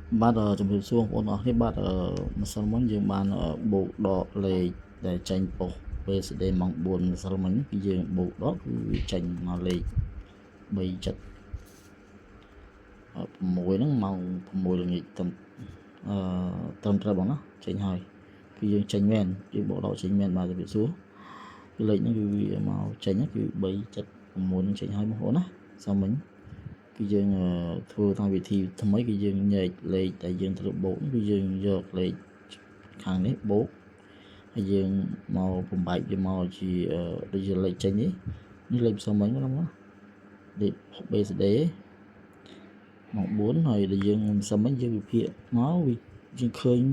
បាទជំរាបសួរបងប្អូនអរគ្នាបាទម្សិលមុនយើងបានបូកដកលេខដែលចេញប៉ុស្តិ៍ PSD ម៉ោង4ម្សិលមិញគឺយើងបូកដកគឺវាចេញមកលេខ376ហ្នឹងម៉ោង6ល្ងាចត្រឹមត្រូវបងណាចេញហើយគឺយើងចេញមែនយើងបូកដកចេញមែនបាទជំរាបសួរគឺលេខហ្នឹងគឺវាមកចេញគឺ376ចេញហើយបងប្អូនណាសមមិញគឺយើងធ្វើតាមវិធីថ្មីគឺយើងញែកលេខដែលយើងត្រូវបូកគឺយើងយកលេខខាងនេះបូកហើយយើងមកបំបែកវាមកជាដូចជាលេខចេញនេះលេខផ្សំមិញណាបងលេខ BCD មក4ហើយដែលយើងផ្សំមិញយើងវិភាគមកវាយើងឃើញ031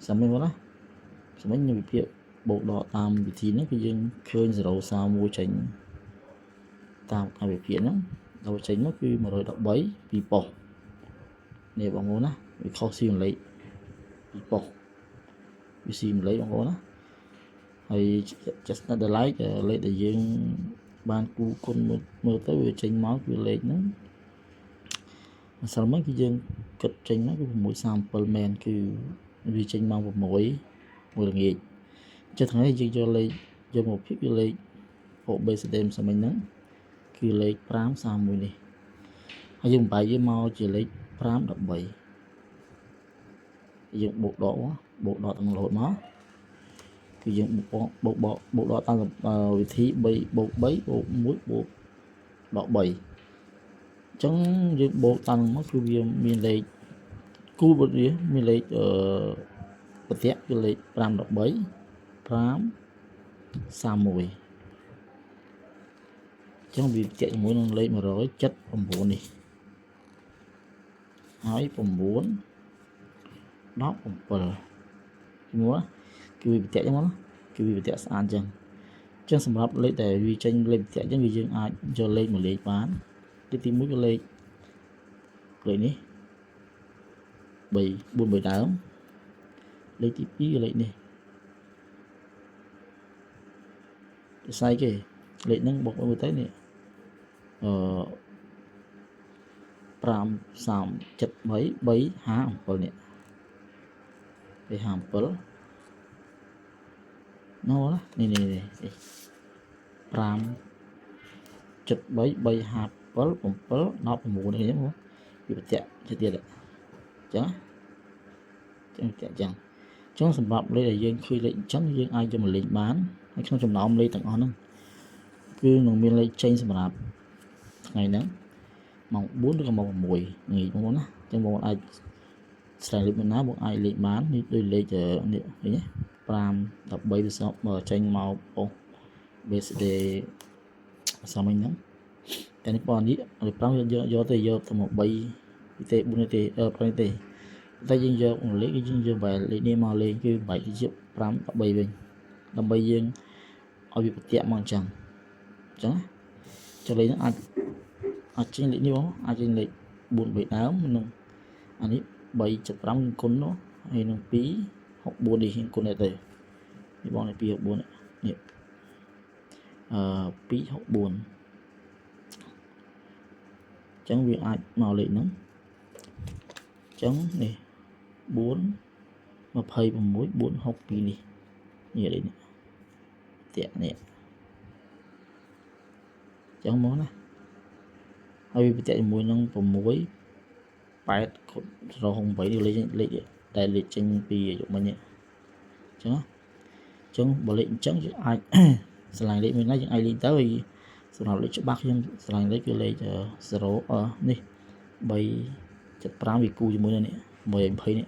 ផ្សំមិញបងណាផ្សំមិញយើងវិភាគបូកដកតាមវិធីនេះគឺយើងឃើញ031ចេញតាមការវិភាគហ្នឹងដល់ចេញមកគឺ113ពីប៉ុស្តិ៍នេះបងប្អូនណាវាខុសស៊ីលេខពីប៉ុស្តិ៍វាស៊ីលេខបងប្អូនណាហើយ just not the like លេខដែលយើងបានគូគុណមើលទៅវាចេញមកគឺលេខហ្នឹងម្សិលមិញគឺយើងគិតចេញមកគឺ637មែនគឺវាចេញមក6មួយល្ងាចចុះថ្ងៃនេះយើងយកលេខយកមកភិបវាលេខ BCD ម្សិលមិញហ្នឹងគឺលេខ531នេះហើយយើងបំបែកវាមកជាលេខ513យើងបូកដកទាំងរហូតមកគឺយើងបូកដកតាមវិធី3បូក3បូក1បូកដក3អញ្ចឹងយើងបូកតាមមកគឺវាមានលេខគូបវាមានលេខប្រតិគឺលេខ513 531ចឹងវាប្រតិជាមួយនឹងលេខ179នេះហើយ9 17ជាមួយគឺវាប្រតិចឹងមកគឺវាប្រតិស្អាតចឹងសម្រាប់លេខដែលវាចេញលេខប្រតិចឹងវាយើងអាចយកលេខមួយលេខបានលេខទី1គឺលេខនេះ3 4 3ដើមលេខទី2គឺលេខនេះស្អីគេលេខហ្នឹងបូកមើលទៅនេះ537 357នេះ357ណូនេះ5 73 357 7 19នេះហ្នឹងវាប្រតិជាទៀតអញ្ចឹងសម្រាប់លេខដែលយើងឃើញលេខអញ្ចឹងយើងអាចយកមកលេខបានហើយក្នុងចំណោមលេខទាំងអស់ហ្នឹងគឺនឹងមានលេខចេញសម្រាប់ថ្ងៃហ្នឹងម៉ោង4ឬក៏ម៉ោង6ងាយបងប្អូនណាអញ្ចឹងបងប្អូនអាចស្រែកលេខមួយណាបងអាចលេខបាននេះដូចលេខនេះឃើញទេ5 13វាសមកចេញមកអូ BCD សមមិញហ្នឹងតែនេះបងនេះ5យកទៅមក3ទេ4ទេ5ទេតែយើងយកលេខគឺយើងយកបែរលេខនេះមកលេខគឺបែរជា5 13វិញដើម្បីយើងឲ្យវាប្រតិមកអញ្ចឹងចុះលេខហ្នឹងអាចចេញលេខនេះបងអាចចេញលេខ4 3ដើមនឹងអានេះ375គុណនោះហើយនឹង264នេះគុណទៅនេះបងនេះ264នេះ264អញ្ចឹងវាអាចមកលេខហ្នឹងអញ្ចឹងនេះ4 26 462នេះលេខនេះតាក់នេះអញ្ចឹងមកណាហើយវាប្រតិជាមួយនឹង6 8 068លេខដែលលេខចេញពីអាយុមិញអញ្ចឹងបើលេខអញ្ចឹងយើងអាចឆ្លងលេខមួយណាយើងអាចលេខទៅហើយសម្រាប់លេខច្បាស់យើងឆ្លងលេខគឺលេខ0នេះ375វាគូជាមួយនឹងនេះ120នេះ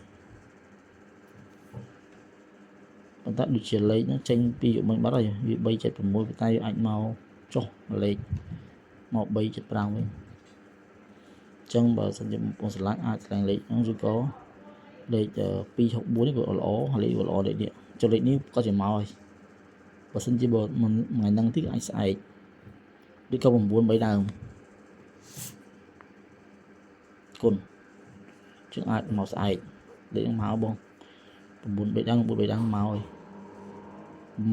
ប៉ុន្តែដូចជាលេខហ្នឹងចេញពីអាយុមិញបាត់ហើយវា376តែអាចមកចុះលេខមក375វិញចឹងបើសិនជាបងឆ្លាញ់អាចឆ្លងលេខហ្នឹងឬក៏លេខ264នេះក៏ល្អហើយលេខល្អលេខនេះចុះលេខនេះក៏ជាមកហើយបើសិនជាបើមិនថ្ងៃហ្នឹងទីអាចស្អែកឬក៏9 3ដើមគុណចឹងអាចមកស្អែកលេខហ្នឹងមកបង9 3ដើមមកហើយ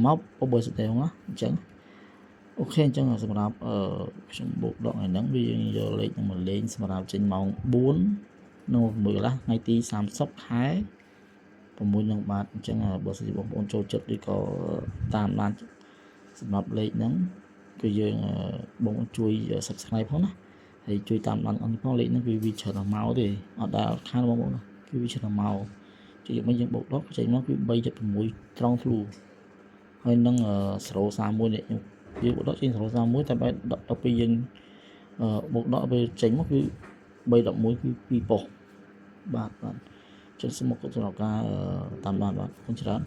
មកបើសិនតែហ្នឹងអញ្ចឹង អូខេអញ្ចឹងសម្រាប់ខ្ញុំបូកដកថ្ងៃហ្នឹងវាយើងយកលេខហ្នឹងមកលេងសម្រាប់ចេញម៉ោង4 នៅ6កន្លះថ្ងៃទី30 ខែ 6 នឹងបាទអញ្ចឹងបើសិនជាបងប្អូនចូលចិត្តឬក៏តាមដានសម្រាប់លេខហ្នឹងគឺយើងបងជួយ subscribe ផងណាហើយជួយតាមដានអនផងលេខហ្នឹងគឺវាច្រើនមកទេអត់ដែលខានបងប្អូនគឺវាច្រើនមកជួយយើងយើងបូកដកចេញមកគឺ3.6ត្រង់ធ្លូហើយនឹង031នេះយើងបូកដកចេញ031តែបែរដល់ពេលយើងបូកដកពេលចេញមកគឺ311គឺ2ប៉ុស្តិ៍បាទចឹងសូមអរគុណសម្រាប់ការតាមដានបាទអរគុណច្រើន